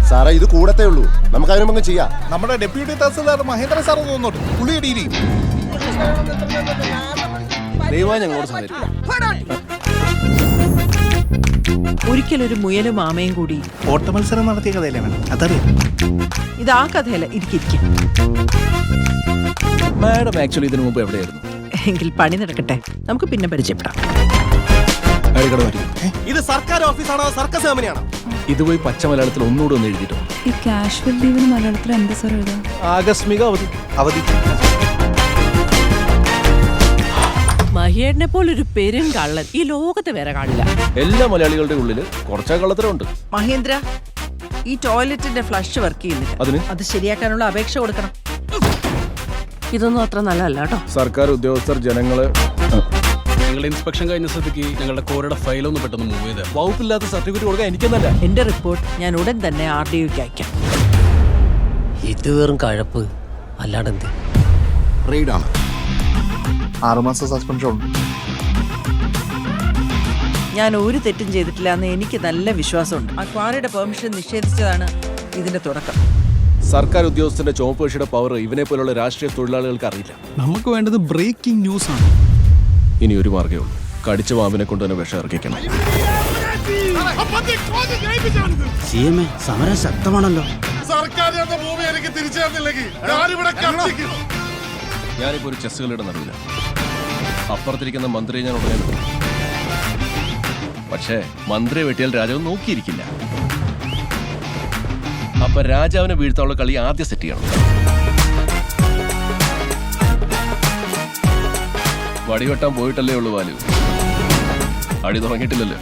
സാറേ ഇത് കൂടത്തേ ഉള്ളൂ, നമുക്ക് അതിനുമ്പ് ചെയ്യാം. നമ്മുടെ ഡെപ്യൂട്ടി തഹസിൽദാർ മഹേന്ദ്ര സാർ തോന്നോട്ട് പുള്ളിയടിയിരി ദൈവം ഞങ്ങളോട് സഹകരിക്കും. ഒരിക്കലൊരു മുയലും ആമയും കൂടി ഓട്ട മത്സരം നടത്തിയ കഥയല്ലേ വേണം അതറിയാം. ഇത് ആ കഥയല്ല, ഇരിക്കും. മാഡം ആക്ച്വലി ഇതിനു മുമ്പ് എവിടെയായിരുന്നു? എങ്കിൽ പണി നടക്കട്ടെ, നമുക്ക് പിന്നെ പരിചയപ്പെടാം. ഇത് സർക്കാർ ഓഫീസാണോ സർക്കസ് കമ്പനിയാണോ? ഇത് പോയി പച്ച മലയാളത്തിൽ ഒന്നുകൂടെ ഒന്ന് എഴുതിട്ടോ. ഈ കാഷ്വൽ ലീവിന് മലയാളത്തിൽ എന്താ സാർ എഴുതാം? ആകസ്മിക അവധി. മഹിയേട്ടനെ പോലൊരു പെരും കള്ളൻ ഈ ലോകത്ത് വേറെ കാണില്ല. എല്ലാ മലയാളികളുടെ ഉള്ളില് കുറച്ചാ കള്ളത്തരമുണ്ട്. മഹേന്ദ്ര, ഈ ടോയ്ലറ്റിന്റെ ഫ്ലഷ് വർക്ക് ചെയ്യുന്നില്ല. അതിന് അത് ശരിയാക്കാനുള്ള അപേക്ഷ കൊടുക്കണം. ഇതൊന്നും അത്ര നല്ലതല്ല കേട്ടോ. സർക്കാർ ഉദ്യോഗസ്ഥർ ജനങ്ങള് നിങ്ങളുടെ ഇൻസ്പെക്ഷൻ കഴിഞ്ഞ സ്ഥിതിക്ക് ഞങ്ങളുടെ കോരയുടെ ഫയലൊന്ന് പെട്ടെന്ന് മൂവ് ചെയ്ത് വകുപ്പില്ലാത്ത സർട്ടിഫിക്കറ്റ് കൊടുക്കാൻ എനിക്കെന്നല്ല. എന്റെ റിപ്പോർട്ട് ഞാൻ ഉടൻ തന്നെ RDOക്ക് അയക്കാം. ഇത് വെറും കഴപ്പ് അല്ലാണ്ടെന്ത്. റെയ്ഡാണ്. 6 മാസം സസ്പെൻഷൻ ഉണ്ട്. ഞാൻ ഒരു തെറ്റും ചെയ്തിട്ടില്ല എന്ന് എനിക്ക് നല്ല വിശ്വാസമുണ്ട്. ആ ക്വാറിയുടെ പെർമിഷൻ നിഷേധിച്ചതാണ് ഇതിന്റെ തുടക്കം. സർക്കാർ ഉദ്യോഗസ്ഥന്റെ ചുവപ്പ് കക്ഷിയുടെ പവർ ഇവനെ പോലുള്ള രാഷ്ട്രീയ തൊഴിലാളികൾക്ക് അറിയില്ല. നമുക്ക് വേണ്ടത് ബ്രേക്കിംഗ് ന്യൂസ് ആണ്. ഇനി ഒരു മാർഗ്ഗമേ ഉള്ളൂ, കടിച്ച പാമ്പിനെ കൊണ്ട് തന്നെ വിഷം ഇറക്കിക്കണം. സമരം ശക്തമാണല്ലോ. ഞാനിപ്പോ ഒരു ചെസ്സുകളുടെ നടുവില്ല. അപ്പുറത്തിരിക്കുന്ന മന്ത്രിയെ ഞാൻ ഉടനെ നോക്കും. പക്ഷേ മന്ത്രിയെ വെട്ടിയാൽ രാജാവ് നോക്കിയിരിക്കില്ല. അപ്പൊ രാജാവിനെ വീഴ്ത്താനുള്ള കളി ആദ്യം സെറ്റ് ചെയ്യണം. വടിവെട്ടാൻ പോയിട്ടല്ലേ ഉള്ളൂ വാലു, അടി തുടങ്ങിയിട്ടില്ലല്ലോ.